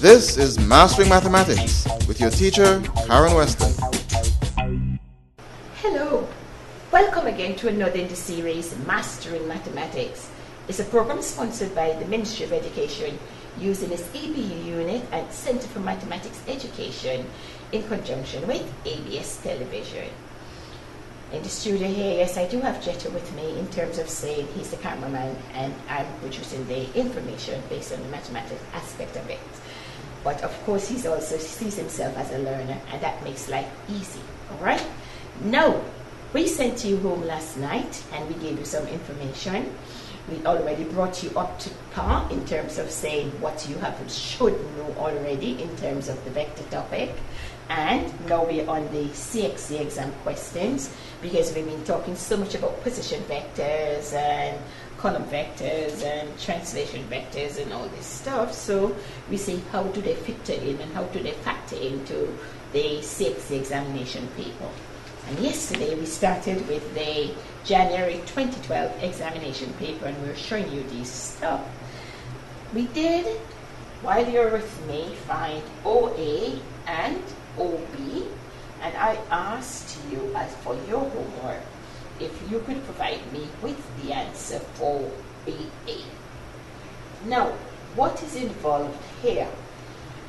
This is Mastering Mathematics with your teacher, Karen Weston. Hello, welcome again to another in the series, Mastering Mathematics. It's a program sponsored by the Ministry of Education using its EBU unit and Center for Mathematics Education in conjunction with ABS Television. In the studio here, yes, I do have Jetta with me in terms of saying he's the cameraman and I'm producing the information based on the mathematics aspect of it. But of course, he also sees himself as a learner, and that makes life easy. All right? Now, we sent you home last night, and we gave you some information. We already brought you up to par in terms of saying what you should know already in terms of the vector topic. And now we're on the CXC exam questions, because we've been talking so much about position vectors and column vectors and translation vectors and all this stuff. So we see how do they factor in and how do they factor into the CXC examination paper. And yesterday we started with the January 2012 examination paper, and we're showing you this stuff. We did, while you're with me, find OA and OB, and I asked you as for your homework if you could provide me with the answer for BA. Now, what is involved here?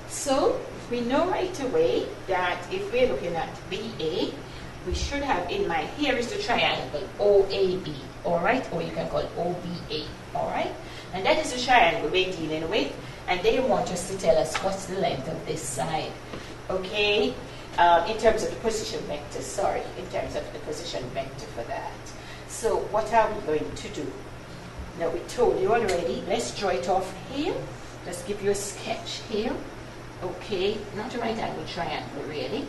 So, we know right away that if we're looking at BA, we should have in mind, here is the triangle OAB, alright? Or you can call it OBA, alright? And that is the triangle we're dealing with, and they want us to tell us what's the length of this side, okay? In terms of the position vector, in terms of the position vector for that. So what are we going to do? Now we told you already, let's draw it off here. Just give you a sketch here. Okay, not a right angle triangle really.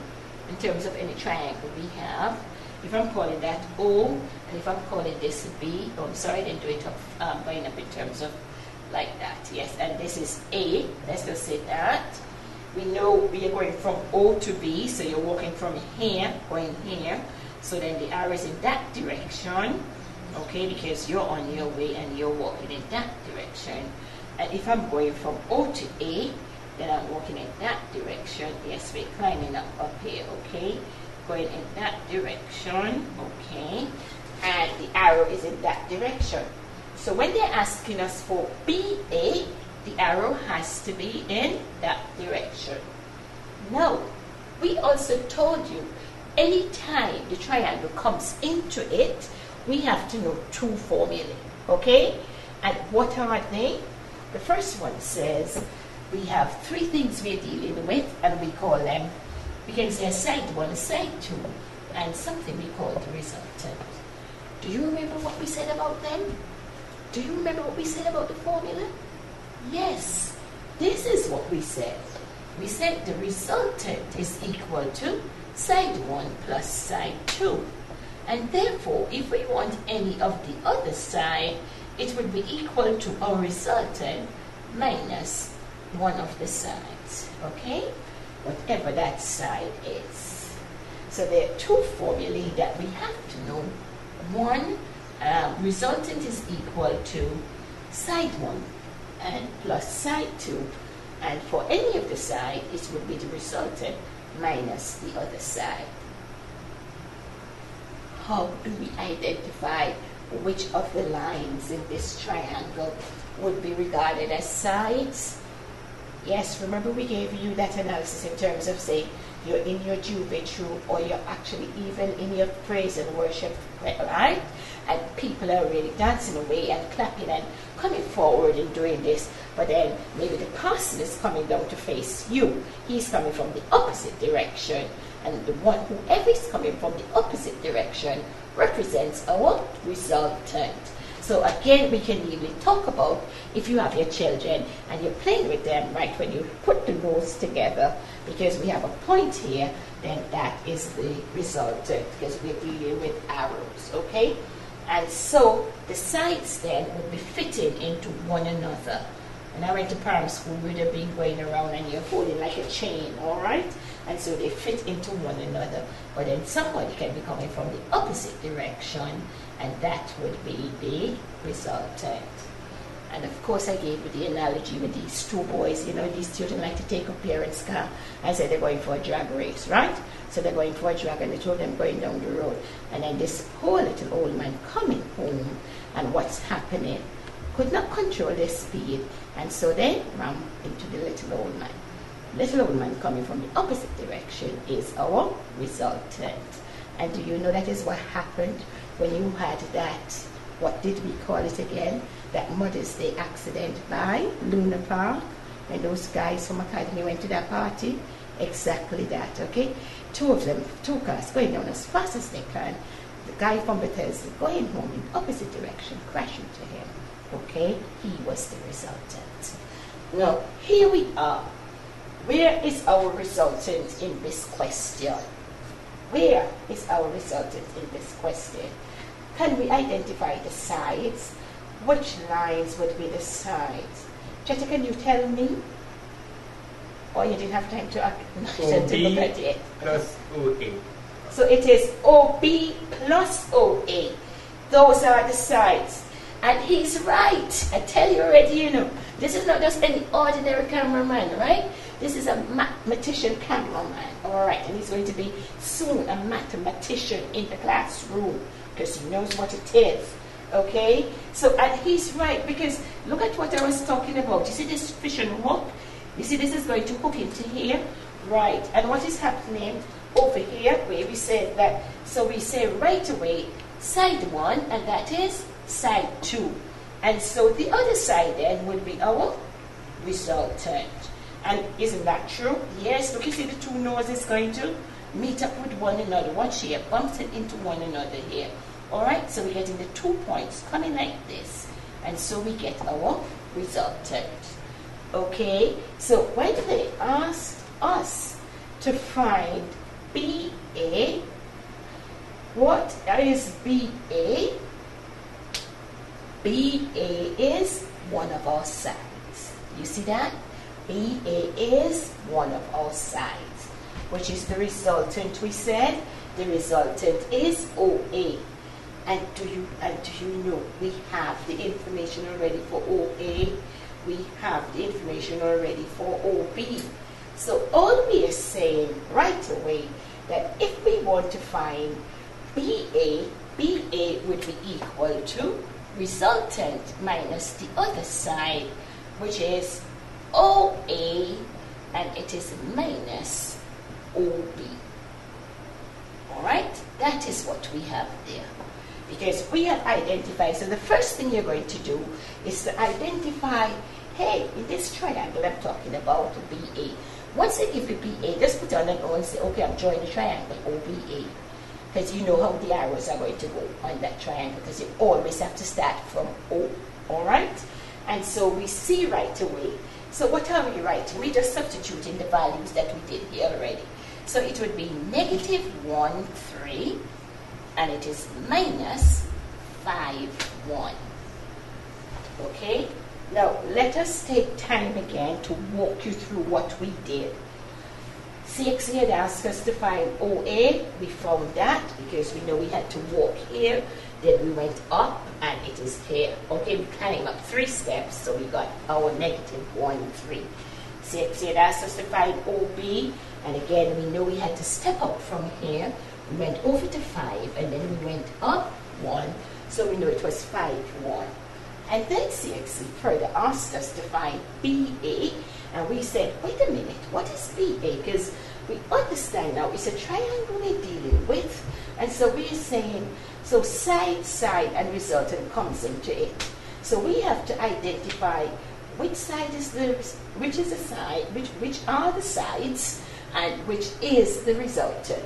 In terms of any triangle we have, if I'm calling that O, and if I'm calling this B, oh I'm sorry I didn't do it up, going up in terms of like that, yes, and this is A, let's just say that. We know we are going from O to B, so you're walking from here, going here. So then the arrow is in that direction, okay, because you're on your way and you're walking in that direction. And if I'm going from O to A, then I'm walking in that direction. Yes, we're climbing up here, okay, going in that direction, okay, and the arrow is in that direction. So when they're asking us for BA, the arrow has to be in that direction. Now, we also told you, anytime the triangle comes into it, we have to know two formulae, okay? And what are they? The first one says, we have three things we're dealing with, and we call them, we can say side one, side two, and something we call the resultant. Do you remember what we said about them? Do you remember what we said about the formula? Yes, this is what we said. We said the resultant is equal to side 1 plus side 2. And therefore, if we want any of the other side, it would be equal to our resultant minus one of the sides, okay? Whatever that side is. So there are two formulae that we have to know. One, resultant is equal to side 1 and plus side 2, and for any of the side it would be the resultant minus the other side. How do we identify which of the lines in this triangle would be regarded as sides? Yes, remember we gave you that analysis in terms of, say, you're in your Juve troupe, or you're actually even in your praise and worship, right? And people are really dancing away and clapping and coming forward and doing this, but then maybe the person is coming down to face you. He's coming from the opposite direction, and the one, whoever is coming from the opposite direction, represents our resultant. So again, we can even talk about if you have your children and you're playing with them, right, when you put the rows together, because we have a point here, then that is the resultant, because we're dealing with arrows, okay? And so the sides then would be fitting into one another. When I went to primary school, we would have been going around and you're holding like a chain, all right? And so they fit into one another. But then somebody can be coming from the opposite direction, and that would be the resultant. And of course I gave you the analogy with these two boys. You know, these children like to take a parent's car and say they're going for a drag race, right? So they're going for a drag, and the two of them going down the road. And then this poor little old man coming home, and what's happening? Could not control their speed, and so they ran into the little old man. Little old man coming from the opposite direction is our resultant. And do you know that is what happened when you had that, what did we call it again? That Mother's Day accident by Luna Park, when those guys from Academy went to that party? Exactly that, okay? Two of them, two cars going down as fast as they can. The guy from Bethesda going home in the opposite direction, crashing to him. Okay, he was the resultant. Now, here we are. Where is our resultant in this question? Where is our resultant in this question? Can we identify the sides? Which lines would be the sides? Jetta, can you tell me? Or you didn't have time to look at it? Plus OA. So it is OB plus OA. Those are the sides. And he's right. I tell you already, you know, this is not just any ordinary cameraman, right? This is a mathematician cameraman, all right? And he's going to be soon a mathematician in the classroom because he knows what it is, okay? So, and he's right because look at what I was talking about. You see this fishing hook? You see this is going to hook into here, right? And what is happening over here where we said that, so we say right away, side 1, and that is side 2. And so the other side then would be our resultant. And isn't that true? Yes, look, you see the two noses going to meet up with one another. Watch here, bumps it into one another here. All right, so we're getting the 2 points coming like this. And so we get our resultant. Okay, so when they asked us to find BA, what is BA? BA is one of our sides. You see that? BA is one of our sides, which is the resultant. We said the resultant is OA. And do you know we have the information already for OA? We have the information already for OB. So all we are saying right away that if we want to find BA, BA would be equal to resultant minus the other side, which is OA, and it is minus OB. Alright, that is what we have there. Because we have identified, so the first thing you're going to do is to identify, hey, in this triangle I'm talking about, BA. Once I give you BA, just put on an O and say, okay, I'm drawing the triangle OBA. Because you know how the arrows are going to go on that triangle, because you always have to start from O. Alright? And so we see right away. So what are we writing? We're just substituting the values that we did here already. So it would be negative 1, 3, and it is minus 5, 1. Okay? Now, let us take time again to walk you through what we did. CXC had asked us to find OA. We found that because we know we had to walk here. Then we went up, and it is here. Okay, we climbed up 3 steps, so we got our negative 1, 3. CXC had asked us to find OB, and again, we know we had to step up from here. We went over to 5, and then we went up 1, so we know it was 5, 1. And then CXC further asked us to find BA, and we said, wait a minute, what is BA? Because we understand now it's a triangle we're dealing with, and so we're saying, so side, side, and resultant comes into it. So we have to identify which side is the, which is the side, which are the sides, and which is the resultant.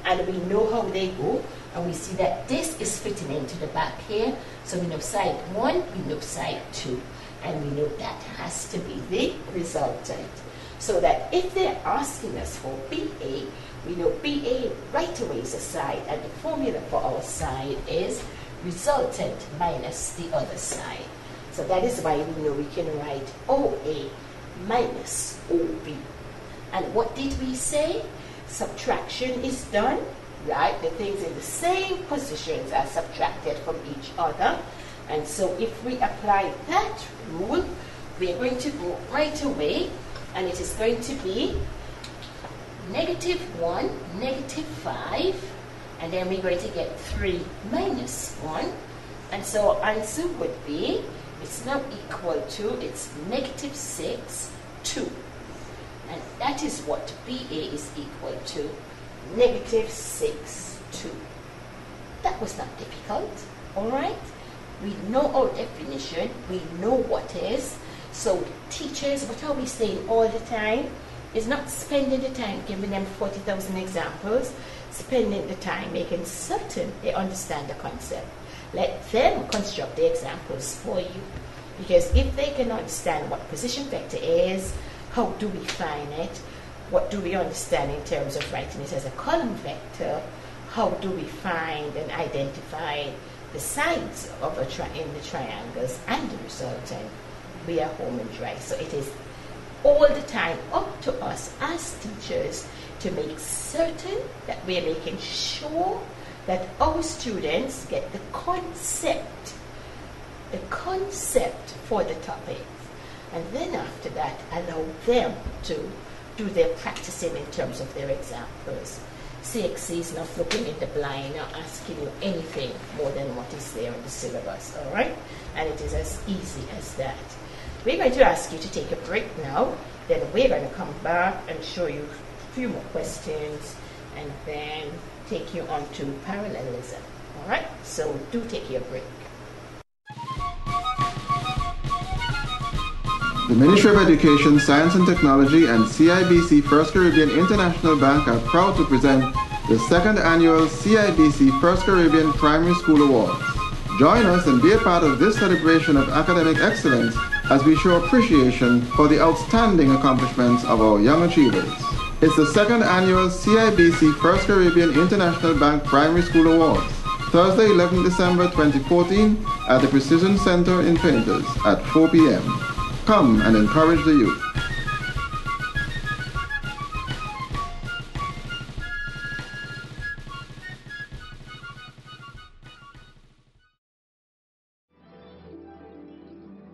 And we know how they go, and we see that this is fitting into the back here. So we know side 1, we know side 2, and we know that has to be the resultant. So that if they're asking us for BA, we know BA right away is a side, and the formula for our side is resultant minus the other side. So that is why we know we can write OA minus OB. And what did we say? Subtraction is done, right? The things in the same positions are subtracted from each other. And so if we apply that rule, we're going to go right away, and it is going to be -1, -5, and then we're going to get 3 minus 1. And so our answer would be, it's now equal to, it's -6, 2. And that is what BA is equal to, -6, 2. That was not difficult, all right? We know our definition, we know what is. So teachers, what are we saying all the time? Is not spending the time giving them 40,000 examples, spending the time making certain they understand the concept. Let them construct the examples for you. Because if they can understand what position vector is, how do we find it, what do we understand in terms of writing it as a column vector, how do we find and identify the sides of in the triangles and the resultant, we are home and dry. So it is all the time up to us as teachers to make certain that we are making sure that our students get the concept for the topic, and then after that allow them to do their practicing in terms of their examples. CXC is not looking in the blind or asking you anything more than what is there in the syllabus, all right? And it is as easy as that. We're going to ask you to take a break now, then we're going to come back and show you a few more questions and then take you on to parallelism, all right? So do take your break. The Ministry of Education, Science and Technology and CIBC First Caribbean International Bank are proud to present the second annual CIBC First Caribbean Primary School Awards. Join us and be a part of this celebration of academic excellence as we show appreciation for the outstanding accomplishments of our young achievers. It's the second annual CIBC First Caribbean International Bank Primary School Awards, Thursday, 11 December 2014 at the Precision Center in Painters at 4 p.m. Come and encourage the youth.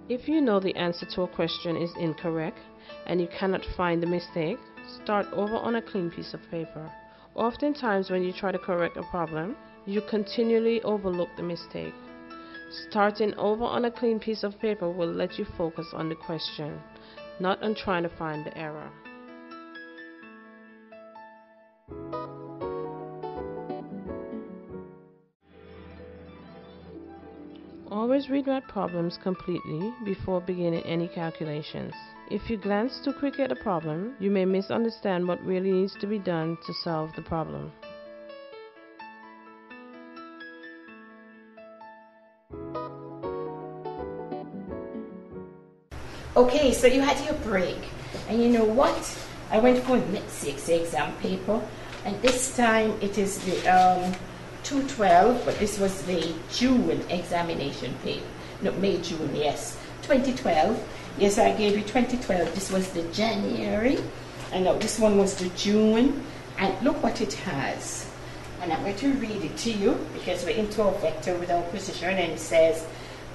If you know the answer to a question is incorrect and you cannot find the mistake, start over on a clean piece of paper. Oftentimes when you try to correct a problem, you continually overlook the mistake. Starting over on a clean piece of paper will let you focus on the question, not on trying to find the error. Always read my problems completely before beginning any calculations. If you glance too quick at a problem, you may misunderstand what really needs to be done to solve the problem. Okay, so you had your break, and you know what? I went for next week's exam paper, and this time it is the 212, but this was the June examination paper. No, May, June, yes. 2012. Yes, I gave you 2012. This was the January, and now this one was the June, and look what it has. And I'm going to read it to you because we're into a vector with our position, and it says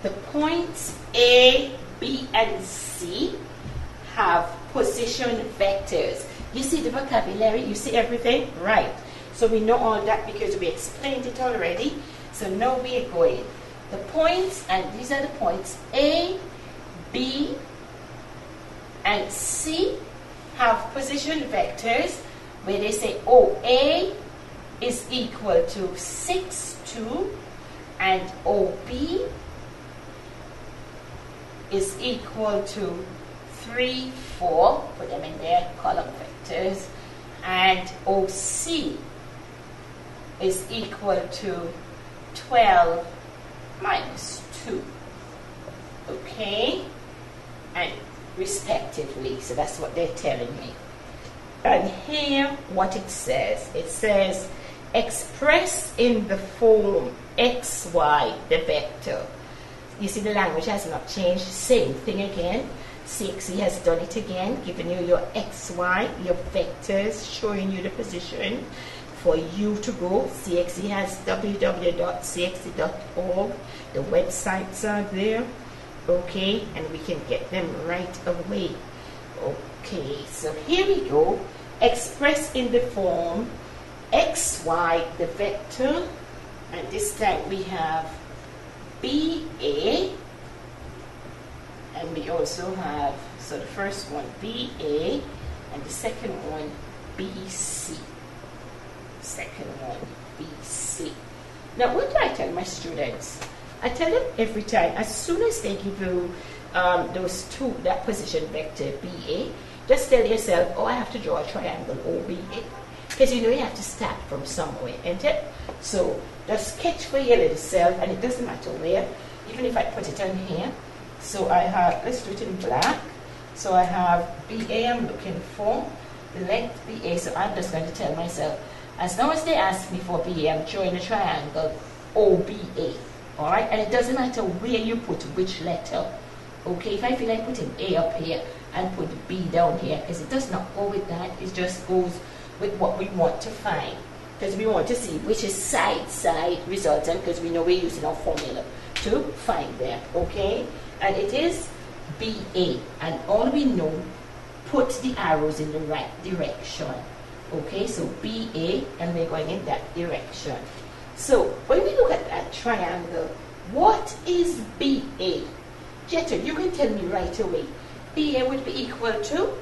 the points A, B, and C have position vectors. You see the vocabulary? You see everything? Right. So we know all that because we explained it already. So now we are going. The points, and these are the points A, B, and C have position vectors where they say OA is equal to 6, 2, and OB is equal to 3, 4, put them in their column vectors, and OC is equal to 12 minus 2, okay, and respectively. So that's what they're telling me. And here what it says express in the form xy, the vector. You see the language has not changed, same thing again. CXC has done it again, giving you your xy, your vectors, showing you the position for you to go. CXC has www.cxc.org. The websites are there, okay, and we can get them right away. Okay, so here we go. Express in the form xy, the vector, and this time we have BA, and we also have, so the first one BA, and the second one BC. Second one BC. Now what do I tell my students? I tell them every time, as soon as they give you those two, that position vector BA, just tell yourself, oh, I have to draw a triangle OBA. Because you know you have to start from somewhere, isn't it? So just sketch for your little self, and it doesn't matter where, even if I put it on here. So I have, let's do it in black. So I have BA I'm looking for, the length BA, so I'm just going to tell myself, as long as they ask me for BA, I'm drawing a triangle OBA. Alright, and it doesn't matter where you put which letter. Okay, if I feel like putting A up here and put B down here, because it does not go with that, it just goes with what we want to find. Because we want to see which is side resultant, because we know we're using our formula to find that, okay? And it is BA, and all we know, put the arrows in the right direction. Okay, so BA, and we're going in that direction. So when we look at that triangle, what is BA? Jetta, you can tell me right away. BA would be equal to?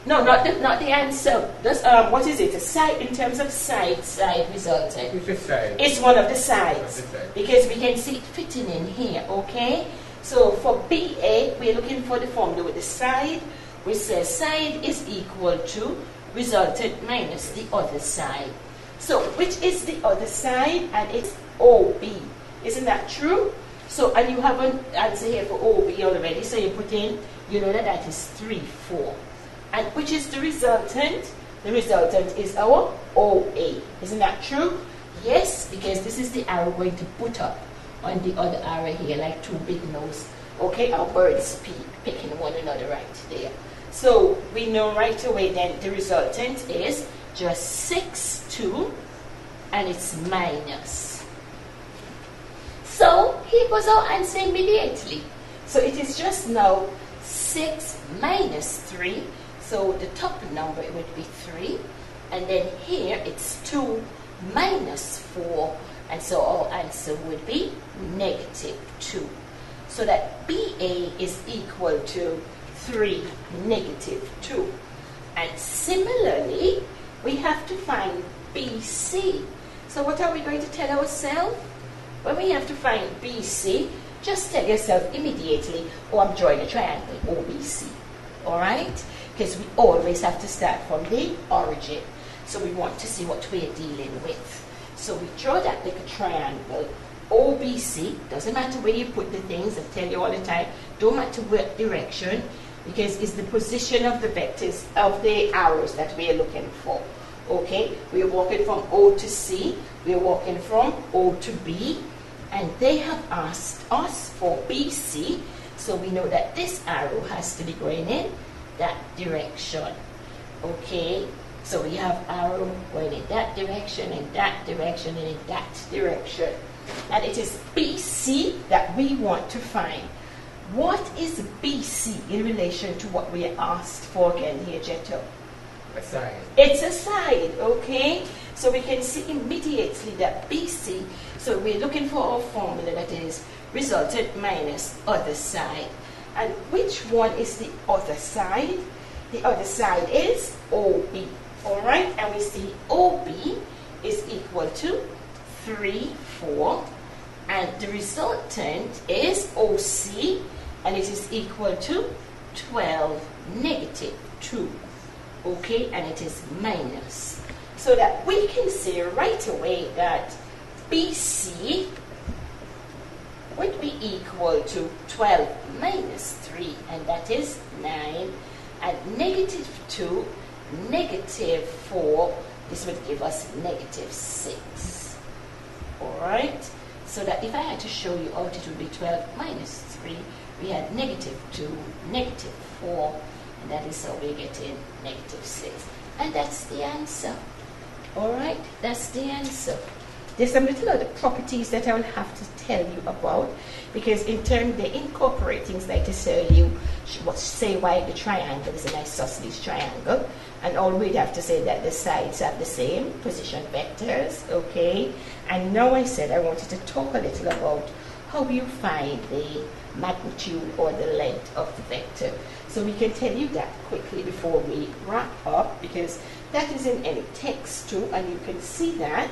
No, not the answer. That's, what is it? A side, in terms of side resultant. Which is side? It's one of the sides. Because we can see it fitting in here, okay? So for BA, we're looking for the formula with the side, which says side is equal to resultant minus the other side. So which is the other side? And it's OB. Isn't that true? So, and you have an answer here for OB already, so you put in, you know that that is 3, 4. And which is the resultant? The resultant is our OA. Isn't that true? Yes, because this is the arrow going to put up on the other arrow here, like two big nose. Okay, our birds picking one another right there. So we know right away then the resultant is just 6, 2, and it's minus. So here goes our answer immediately. So it is just now 6 minus 3. So the top number it would be 3. And then here it's 2 minus 4. And so our answer would be negative 2. So that BA is equal to 3, negative 2. And similarly, we have to find BC. So what are we going to tell ourselves? When we have to find BC, just tell yourself immediately, oh, I'm drawing a triangle, OBC. Alright? Because we always have to start from the origin. So we want to see what we're dealing with. So we draw that like a triangle, OBC. Doesn't matter where you put the things, I tell you all the time, don't matter what direction, because it's the position of the vectors, of the arrows that we are looking for. Okay, we are walking from O to C, we are walking from O to B, and they have asked us for BC, so we know that this arrow has to be going in that direction. Okay, so we have arrow going in that direction, in that direction, and in that direction. And it is BC that we want to find. What is BC in relation to what we are asked for again here, Jetto? A side. It's a side, okay? So we can see immediately that BC, so we're looking for our formula that is resultant minus other side. And which one is the other side? The other side is OB, all right? And we see OB is equal to 3, 4, and the resultant is OC, and it is equal to 12, negative 2. Okay, and it is minus. So that we can see right away that BC would be equal to 12 minus 3, and that is 9, and negative 2, negative 4, this would give us negative 6. Alright, so that if I had to show you out, it would be 12 minus 3, we had negative 2, negative 4, and that is how we're getting negative 6. And that's the answer. Alright, that's the answer. There's some little other properties that I will have to tell you about, because in terms they incorporate things like to tell you say why the triangle is an isosceles triangle, and all we'd have to say that the sides have the same position vectors, okay? And now I said I wanted to talk a little about how you find the magnitude or the length of the vector. So we can tell you that quickly before we wrap up, because that is in any text too, and you can see that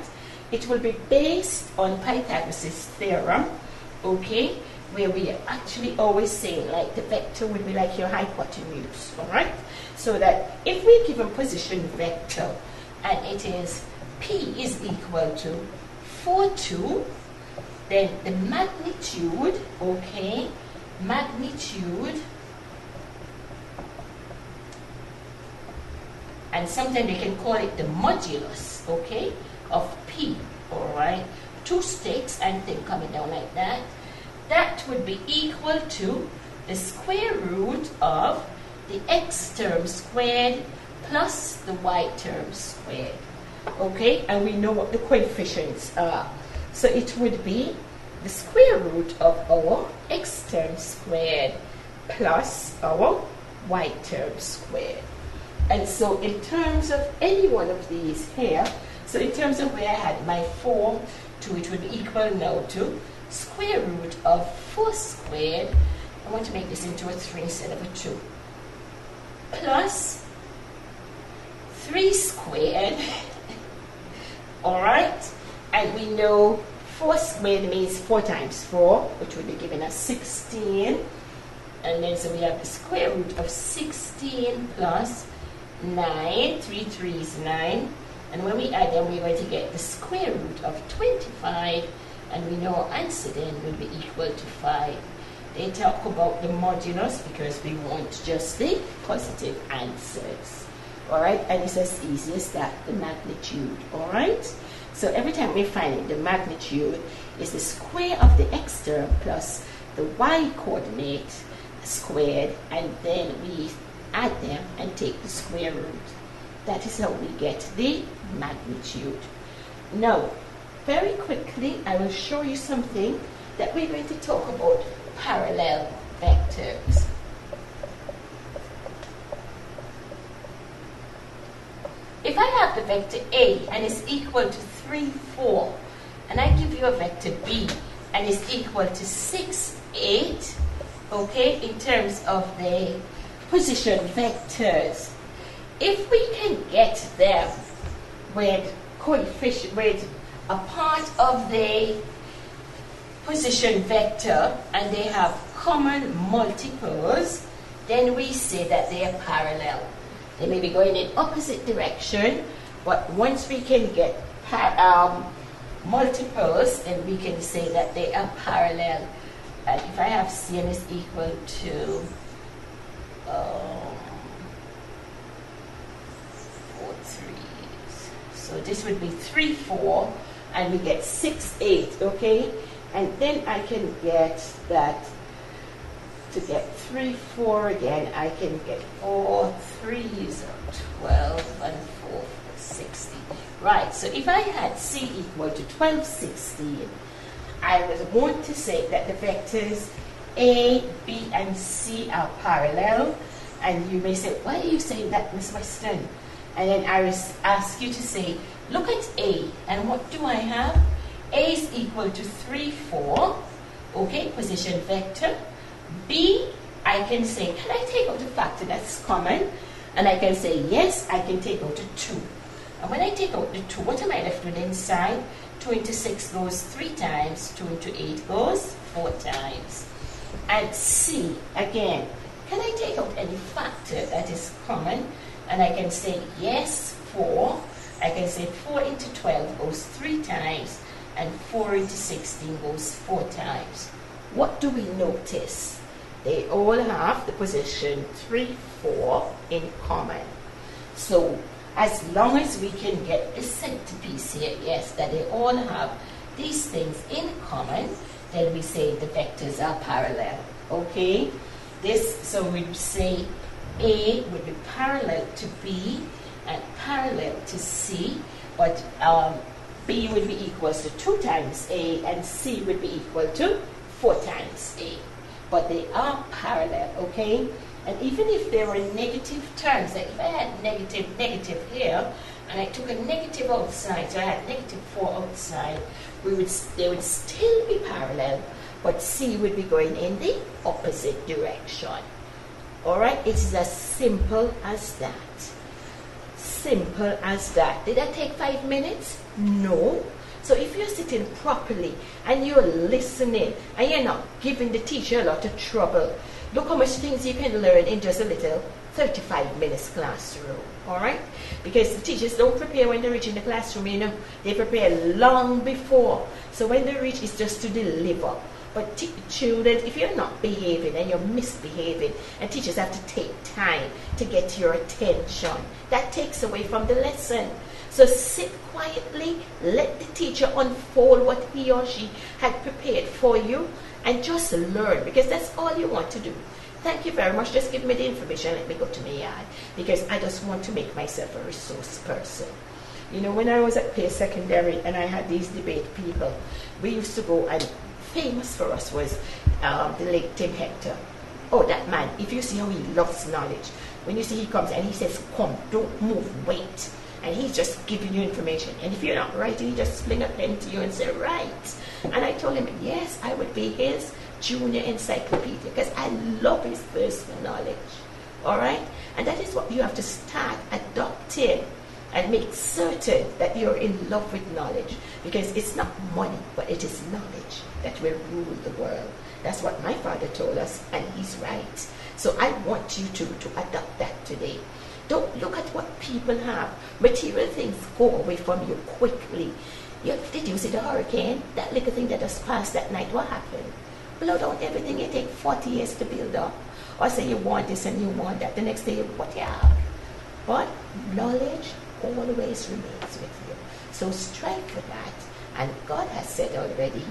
it will be based on Pythagoras' theorem, okay, where we are actually always saying like the vector would be like your hypotenuse, all right? So that if we give a position vector and it is P is equal to 4, 2, then the magnitude, okay, magnitude, and sometimes they can call it the modulus, okay, of P, all right, 2 sticks and thing coming down like that, that would be equal to the square root of the x term squared plus the y term squared, okay, and we know what the coefficients are. So it would be the square root of our x term squared plus our y term squared. And so in terms of any one of these here, so in terms of where I had my 4, 2, it would be equal now to square root of 4 squared, I want to make this into a 3 instead of a 2, plus 3 squared, alright, and we know 4 squared means 4 times 4, which would be giving us 16, and then so we have the square root of 16 plus 9, 3 3s 9, and when we add them we're going to get the square root of 25, and we know our answer then will be equal to 5. They talk about the modulus because we want just the positive answers, alright, and it's as easy as that, the magnitude, alright. So every time we find it, the magnitude is the square of the x term plus the y coordinate squared, and then we add them and take the square root. That is how we get the magnitude. Now, very quickly, I will show you something that we're going to talk about, parallel vectors. If I have the vector A and it's equal to 3, 4, and I give you a vector B and it's equal to 6, 8, okay, in terms of the position vectors, if we can get them with coefficient, with a part of the position vector and they have common multiples, then we say that they are parallel. They may be going in opposite direction, but once we can get multiples, then we can say that they are parallel. And if I have CN is equal to 4 3s, so this would be 3 4, and we get 6 8, okay, and then I can get that. To get 3 4 again, I can get 4 3s are 12 and 4 16. Right, so if I had C equal to 12 16, I would want to say that the vectors A, B, and C are parallel. And you may say, why are you saying that, Miss Weston? And then I will ask you to say, look at A, and what do I have? A is equal to 3 4, okay, position vector. B, I can say, can I take out a factor that's common? And I can say, yes, I can take out a 2. And when I take out the 2, what am I left with inside? 2 into 6 goes 3 times, 2 into 8 goes 4 times. And C, again, can I take out any factor that is common? And I can say, yes, 4. I can say 4 into 12 goes 3 times, and 4 into 16 goes 4 times. What do we notice? They all have the position 3 4 in common. So as long as we can get the centerpiece here, yes, that they all have these things in common, then we say the vectors are parallel, okay? So we'd say A would be parallel to B and parallel to C, but B would be equals to 2 times A, and C would be equal to 4 times A. But they are parallel, okay? And even if there were negative terms, like if I had negative here, and I took a negative outside, so I had -4 outside, they would still be parallel, but C would be going in the opposite direction. Alright, it is as simple as that. Simple as that. Did that take 5 minutes? No. So if you're sitting properly and you're listening and you're not giving the teacher a lot of trouble, look how much things you can learn in just a little 35 minutes classroom. Alright? Because the teachers don't prepare when they reach in the classroom, you know. They prepare long before. So when they reach, it's just to deliver. But children, if you're not behaving and you're misbehaving, and teachers have to take time to get your attention, that takes away from the lesson. So sit quietly, let the teacher unfold what he or she had prepared for you, and just learn, because that's all you want to do. Thank you very much. Just give me the information. Let me go to my yard, because I just want to make myself a resource person. You know, when I was at Pace Secondary and I had these debate people, we used to go, and famous for us was the late Tim Hector. Oh, that man, if you see how he loves knowledge, when you see he comes and he says, come, don't move, wait. And he's just giving you information. And if you're not writing, he just fling a pen to you and say, write. And I told him, yes, I would be his junior encyclopedia, because I love his personal knowledge. All right? And that is what you have to start adopting, and make certain that you're in love with knowledge, because it's not money, but it is knowledge that will rule the world. That's what my father told us, and he's right. So I want you to adopt that today. Don't look at what people have. Material things go away from you quickly. Did you see the hurricane? That little thing that just passed that night, what happened? Blow down everything. You take 40 years to build up. Or say you want this and you want that. The next day, what you have? But knowledge always remains with you. So strive for that. And God has said already,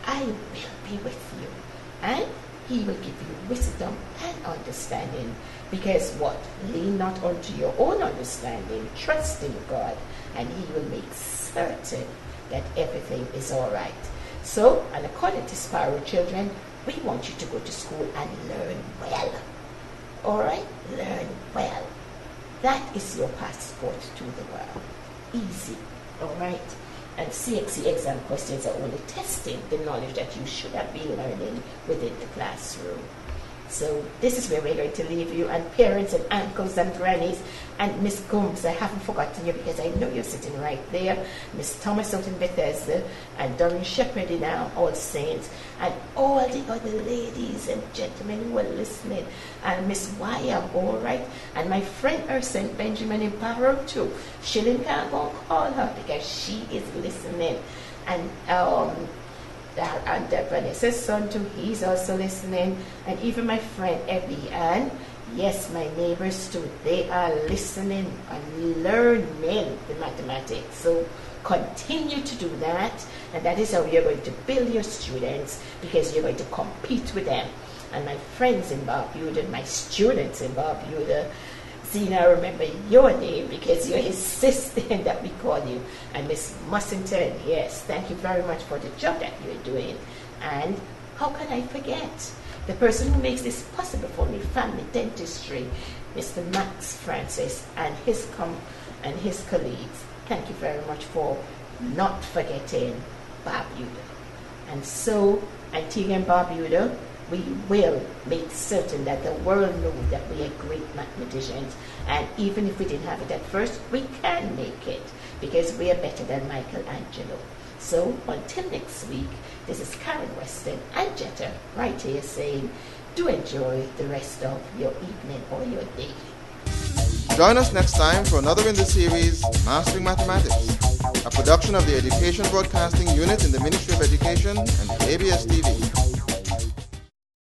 I will be with you. And He will give you wisdom and understanding. Because what? Lean not unto your own understanding. Trust in God. And He will make certain that everything is all right. So, and according to Sparrow children, we want you to go to school and learn well. All right? Learn well. That is your passport to the world. Easy. All right? And CXC exam questions are only testing the knowledge that you should have been learning within the classroom. So this is where we're going to leave you, and parents and uncles and grannies and Miss Combs, I haven't forgotten you because I know you're sitting right there. Miss Thomas out in Bethesda, and Doreen Shepherd in All Saints, and all the other ladies and gentlemen who are listening, and Miss Wire, all right, and my friend St. Benjamin in Barrow too. Shilling can't go and call her because she is listening, and Vanessa's son too, he's also listening, and even my friend Abby, and yes, my neighbors too, they are listening and learning the mathematics. So continue to do that, and that is how you're going to build your students, because you're going to compete with them. And my friends in Barbuda, my students in Barbuda, Zena, I remember your name because you're insisting that we call you. And Miss Mussington, yes, thank you very much for the job that you're doing. And how can I forget the person who makes this possible for me, Family Dentistry, Mr. Max Francis and his colleagues. Thank you very much for not forgetting Barbuda. And so, Antigua and Barbuda, we will make certain that the world knows that we are great mathematicians, and even if we didn't have it at first, we can make it, because we are better than Michelangelo. So until next week, this is Karen Weston and Jetta right here saying, do enjoy the rest of your evening or your day. Join us next time for another in the series, Mastering Mathematics, a production of the Education Broadcasting Unit in the Ministry of Education and ABS TV.